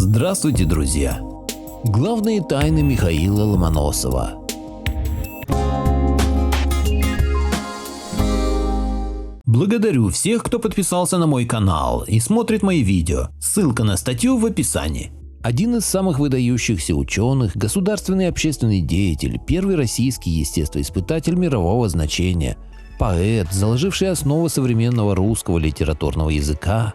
Здравствуйте, друзья! Главные тайны Михаила Ломоносова. Благодарю всех, кто подписался на мой канал и смотрит мои видео. Ссылка на статью в описании. Один из самых выдающихся ученых, государственный и общественный деятель, первый российский естествоиспытатель мирового значения, поэт, заложивший основы современного русского литературного языка,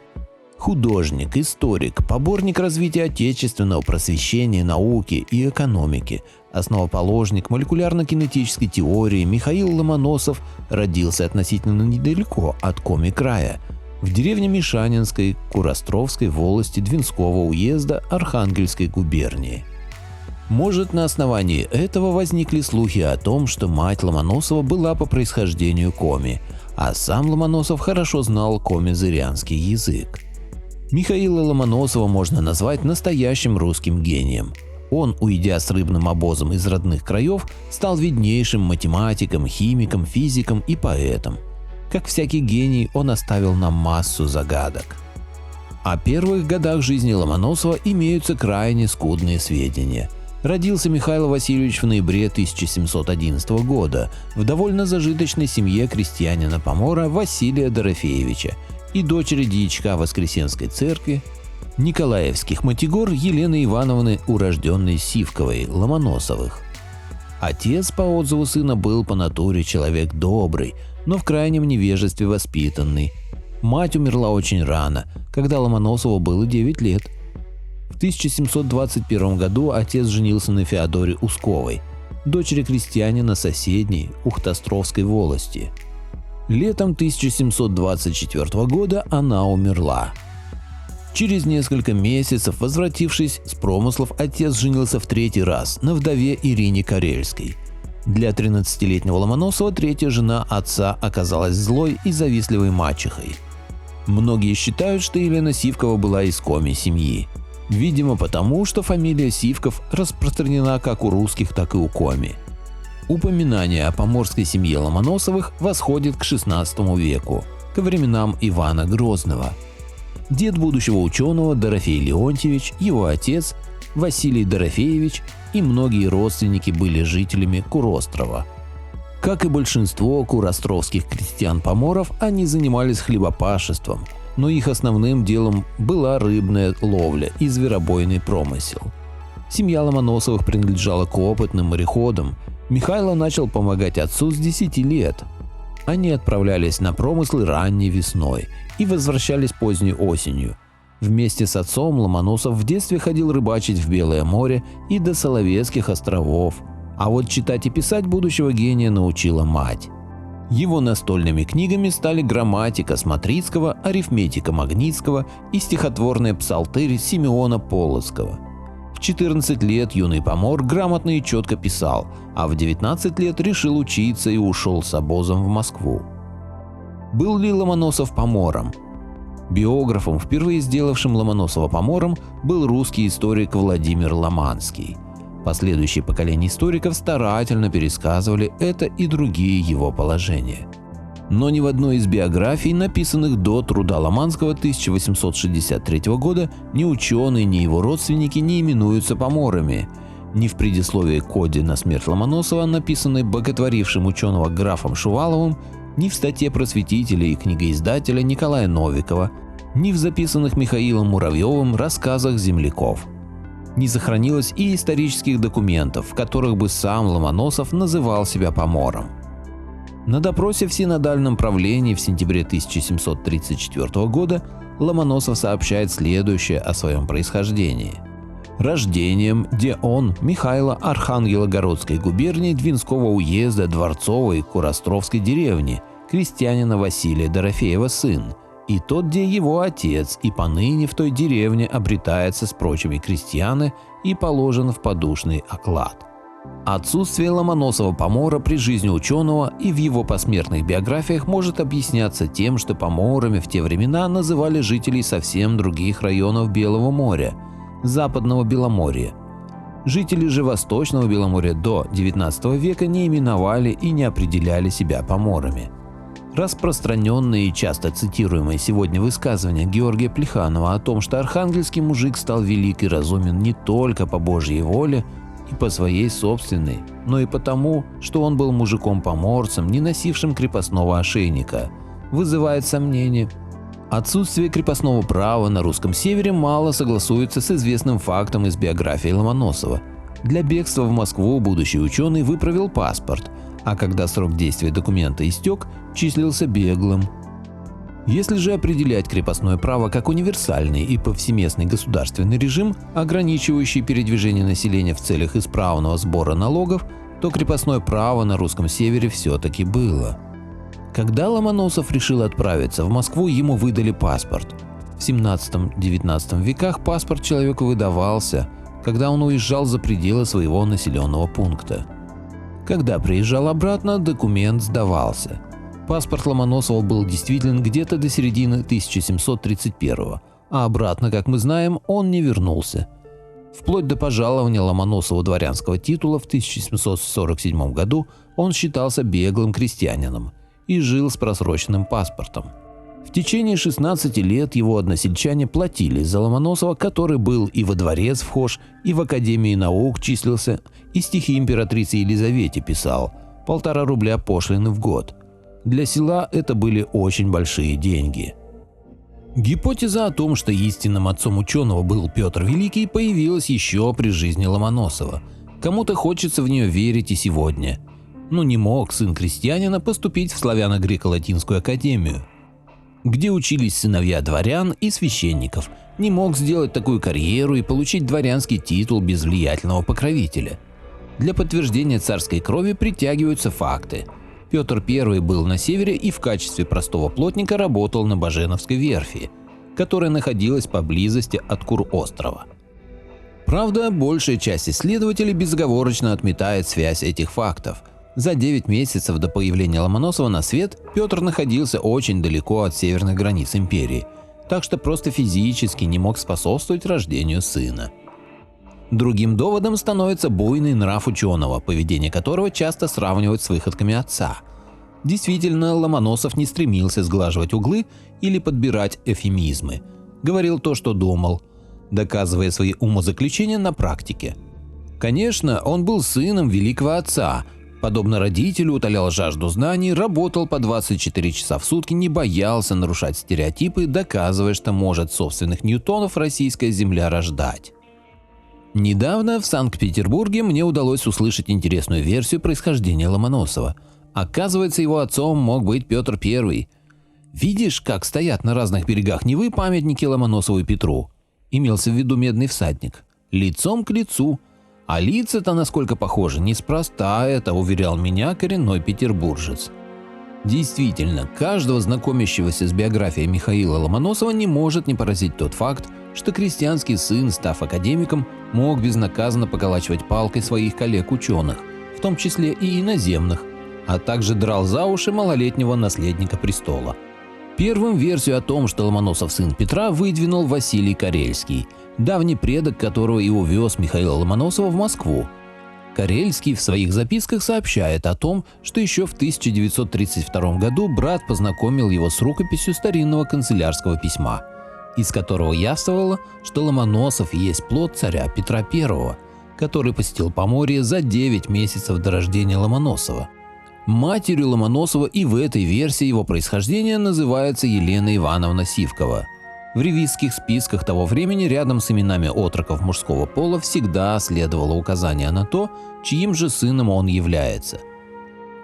художник, историк, поборник развития отечественного просвещения, науки и экономики, основоположник молекулярно-кинетической теории Михаил Ломоносов родился относительно недалеко от Коми-края, в деревне Мишанинской Куростровской волости Двинского уезда Архангельской губернии. Может, на основании этого возникли слухи о том, что мать Ломоносова была по происхождению коми, а сам Ломоносов хорошо знал коми-зырянский язык. Михаила Ломоносова можно назвать настоящим русским гением. Он, уйдя с рыбным обозом из родных краев, стал виднейшим математиком, химиком, физиком и поэтом. Как всякий гений, он оставил нам массу загадок. О первых годах жизни Ломоносова имеются крайне скудные сведения. Родился Михаил Васильевич в ноябре 1711 года в довольно зажиточной семье крестьянина-помора Василия Дорофеевича и дочери дьячка Воскресенской церкви Николаевских матигор Елены Ивановны, урожденной Сивковой, Ломоносовых. Отец, по отзыву сына, был по натуре человек добрый, но в крайнем невежестве воспитанный. Мать умерла очень рано, когда Ломоносову было 9 лет. В 1721 году отец женился на Феодоре Усковой, дочери крестьянина соседней Ухтостровской волости. Летом 1724 года она умерла. Через несколько месяцев, возвратившись с промыслов, отец женился в третий раз на вдове Ирине Карельской. Для 13-летнего Ломоносова третья жена отца оказалась злой и завистливой мачехой. Многие считают, что Елена Сивкова была из коми семьи. Видимо, потому, что фамилия Сивков распространена как у русских, так и у коми. Упоминание о поморской семье Ломоносовых восходит к XVI веку, ко временам Ивана Грозного. Дед будущего ученого Дорофей Леонтьевич, его отец Василий Дорофеевич и многие родственники были жителями Курострова. Как и большинство куростровских крестьян-поморов, они занимались хлебопашеством, но их основным делом была рыбная ловля и зверобойный промысел. Семья Ломоносовых принадлежала к опытным мореходам. Михайло начал помогать отцу с 10 лет. Они отправлялись на промыслы ранней весной и возвращались поздней осенью. Вместе с отцом Ломоносов в детстве ходил рыбачить в Белое море и до Соловецких островов, а вот читать и писать будущего гения научила мать. Его настольными книгами стали грамматика Смотрицкого, арифметика Магнитского и стихотворный псалтырь Симеона Полоцкого. В 14 лет юный помор грамотно и четко писал, а в 19 лет решил учиться и ушел с обозом в Москву. Был ли Ломоносов помором? Биографом, впервые сделавшим Ломоносова помором, был русский историк Владимир Ломанский. Последующие поколения историков старательно пересказывали это и другие его положения. Но ни в одной из биографий, написанных до труда Ломанского 1863 года, ни ученый, ни его родственники не именуются поморами. Ни в предисловии к оде на смерть Ломоносова, написанной боготворившим ученого графом Шуваловым, ни в статье просветителя и книгоиздателя Николая Новикова, ни в записанных Михаилом Муравьевым рассказах земляков. Не сохранилось и исторических документов, в которых бы сам Ломоносов называл себя помором. На допросе в синодальном правлении в сентябре 1734 года Ломоносов сообщает следующее о своем происхождении. Рождением, где он, Михайло, Архангелогородской губернии Двинского уезда Дворцовой Куростровской деревни, крестьянина Василия Дорофеева сын, и тот, где его отец, и поныне в той деревне обретается с прочими крестьяны и положен в подушный оклад. Отсутствие Ломоносова помора при жизни ученого и в его посмертных биографиях может объясняться тем, что поморами в те времена называли жителей совсем других районов Белого моря, Западного Беломорья. Жители же Восточного Беломорья до XIX века не именовали и не определяли себя поморами. Распространенное и часто цитируемое сегодня высказывание Георгия Плеханова о том, что архангельский мужик стал велик и разумен не только по Божьей воле и по своей собственной, но и потому, что он был мужиком-поморцем, не носившим крепостного ошейника, вызывает сомнение. Отсутствие крепостного права на русском севере мало согласуется с известным фактом из биографии Ломоносова. Для бегства в Москву будущий ученый выправил паспорт, а когда срок действия документа истек, числился беглым. Если же определять крепостное право как универсальный и повсеместный государственный режим, ограничивающий передвижение населения в целях исправного сбора налогов, то крепостное право на русском севере все-таки было. Когда Ломоносов решил отправиться в Москву, ему выдали паспорт. В 17-19 веках паспорт человеку выдавался, когда он уезжал за пределы своего населенного пункта. Когда приезжал обратно, документ сдавался. Паспорт Ломоносова был действителен где-то до середины 1731, а обратно, как мы знаем, он не вернулся. Вплоть до пожалования Ломоносову дворянского титула в 1747 году он считался беглым крестьянином и жил с просроченным паспортом. В течение 16 лет его односельчане платили за Ломоносова, который был и во дворец вхож, и в Академии наук числился, и стихи императрице Елизавете писал, 1,5 рубля пошлины в год. Для села это были очень большие деньги. Гипотеза о том, что истинным отцом ученого был Петр Великий, появилась еще при жизни Ломоносова. Кому-то хочется в нее верить и сегодня. Но не мог сын крестьянина поступить в славяно-греко-латинскую академию, где учились сыновья дворян и священников, не мог сделать такую карьеру и получить дворянский титул без влиятельного покровителя. Для подтверждения царской крови притягиваются факты. Петр I был на севере и в качестве простого плотника работал на Баженовской верфи, которая находилась поблизости от Кур-острова. Правда, большая часть исследователей безоговорочно отметает связь этих фактов. За 9 месяцев до появления Ломоносова на свет Петр находился очень далеко от северных границ империи, так что просто физически не мог способствовать рождению сына. Другим доводом становится буйный нрав ученого, поведение которого часто сравнивают с выходками отца. Действительно, Ломоносов не стремился сглаживать углы или подбирать эвфемизмы, говорил то, что думал, доказывая свои умозаключения на практике. Конечно, он был сыном великого отца, подобно родителю утолял жажду знаний, работал по 24 часа в сутки, не боялся нарушать стереотипы, доказывая, что может собственных ньютонов российская земля рождать. Недавно в Санкт-Петербурге мне удалось услышать интересную версию происхождения Ломоносова. Оказывается, его отцом мог быть Петр I. Видишь, как стоят на разных берегах Невы памятники Ломоносову и Петру? Имелся в виду медный всадник. Лицом к лицу. А лица-то насколько похожи, неспроста это, уверял меня коренной петербуржец. Действительно, каждого знакомящегося с биографией Михаила Ломоносова не может не поразить тот факт, что крестьянский сын, став академиком, мог безнаказанно поколачивать палкой своих коллег-ученых, в том числе и иноземных, а также драл за уши малолетнего наследника престола. Первым версию о том, что Ломоносов сын Петра, выдвинул Василий Карельский, давний предок которого и увез Михаила Ломоносова в Москву. Карельский в своих записках сообщает о том, что еще в 1932 году брат познакомил его с рукописью старинного канцелярского письма, из которого явствовало, что Ломоносов есть плод царя Петра I, который посетил Поморье за 9 месяцев до рождения Ломоносова. Матерью Ломоносова и в этой версии его происхождения называется Елена Ивановна Сивкова. В ревизских списках того времени рядом с именами отроков мужского пола всегда следовало указание на то, чьим же сыном он является.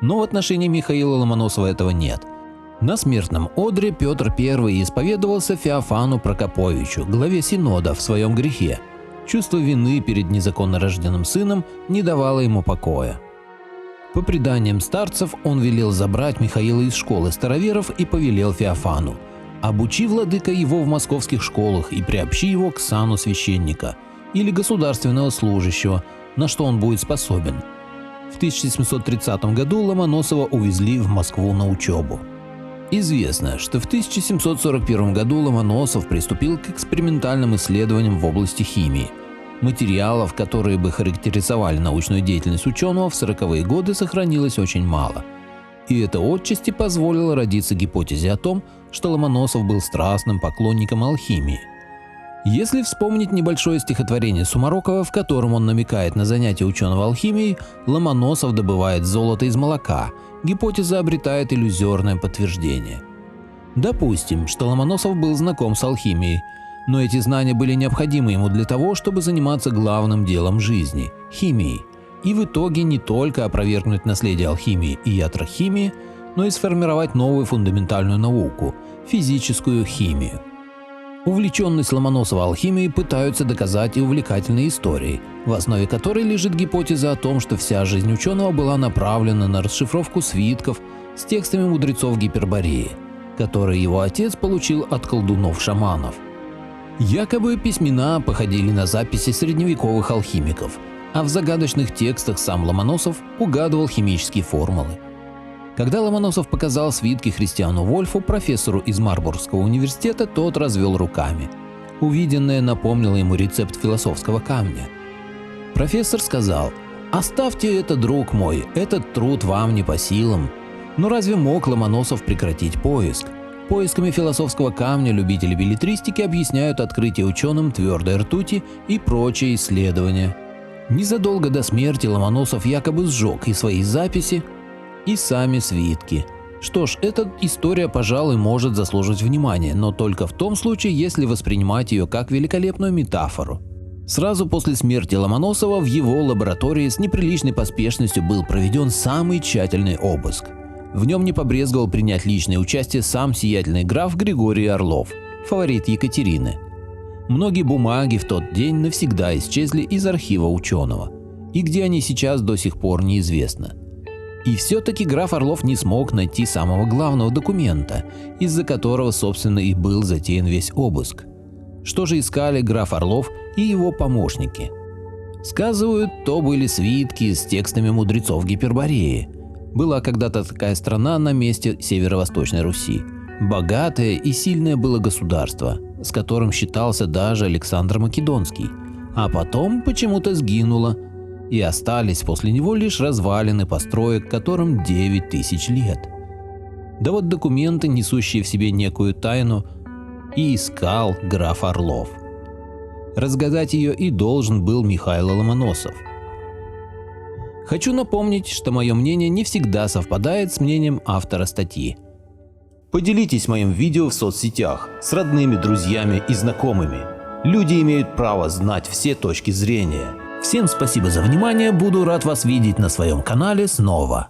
Но в отношении Михаила Ломоносова этого нет. На смертном одре Петр I исповедовался Феофану Прокоповичу, главе Синода, в своем грехе. Чувство вины перед незаконно рожденным сыном не давало ему покоя. По преданиям старцев, он велел забрать Михаила из школы староверов и повелел Феофану: «Обучи, владыка, его в московских школах и приобщи его к сану священника или государственного служащего, на что он будет способен». В 1730 году Ломоносова увезли в Москву на учебу. Известно, что в 1741 году Ломоносов приступил к экспериментальным исследованиям в области химии. Материалов, которые бы характеризовали научную деятельность ученого, в 40-е годы сохранилось очень мало. И это отчасти позволило родиться гипотезе о том, что Ломоносов был страстным поклонником алхимии. Если вспомнить небольшое стихотворение Сумарокова, в котором он намекает на занятие ученого алхимией, Ломоносов добывает золото из молока, гипотеза обретает иллюзорное подтверждение. Допустим, что Ломоносов был знаком с алхимией, но эти знания были необходимы ему для того, чтобы заниматься главным делом жизни – химией, и в итоге не только опровергнуть наследие алхимии и ятрохимии, но и сформировать новую фундаментальную науку – физическую химию. Увлеченность Ломоносова алхимией пытаются доказать и увлекательной историей, в основе которой лежит гипотеза о том, что вся жизнь ученого была направлена на расшифровку свитков с текстами мудрецов Гипербореи, которые его отец получил от колдунов-шаманов. Якобы письмена походили на записи средневековых алхимиков, а в загадочных текстах сам Ломоносов угадывал химические формулы. Когда Ломоносов показал свитки Христиану Вольфу, профессору из Марбургского университета, тот развел руками. Увиденное напомнило ему рецепт философского камня. Профессор сказал: «Оставьте это, друг мой, этот труд вам не по силам». Но разве мог Ломоносов прекратить поиск? Поисками философского камня любители беллетристики объясняют открытие ученым твердой ртути и прочие исследования. Незадолго до смерти Ломоносов якобы сжег и свои записи, и сами свитки. Что ж, эта история, пожалуй, может заслужить внимания, но только в том случае, если воспринимать ее как великолепную метафору. Сразу после смерти Ломоносова в его лаборатории с неприличной поспешностью был проведен самый тщательный обыск. В нем не побрезговал принять личное участие сам сиятельный граф Григорий Орлов, фаворит Екатерины. Многие бумаги в тот день навсегда исчезли из архива ученого, и где они сейчас до сих пор неизвестно. И все-таки граф Орлов не смог найти самого главного документа, из-за которого, собственно, и был затеян весь обыск. Что же искали граф Орлов и его помощники? Сказывают, то были свитки с текстами мудрецов Гипербореи. Была когда-то такая страна на месте северо-восточной Руси. Богатое и сильное было государство, с которым считался даже Александр Македонский, а потом почему-то сгинуло, и остались после него лишь развалины построек, которым 9000 лет. Да вот документы, несущие в себе некую тайну, и искал граф Орлов. Разгадать ее и должен был Михаил Ломоносов. Хочу напомнить, что мое мнение не всегда совпадает с мнением автора статьи. Поделитесь моим видео в соцсетях с родными, друзьями и знакомыми. Люди имеют право знать все точки зрения. Всем спасибо за внимание, буду рад вас видеть на своем канале снова.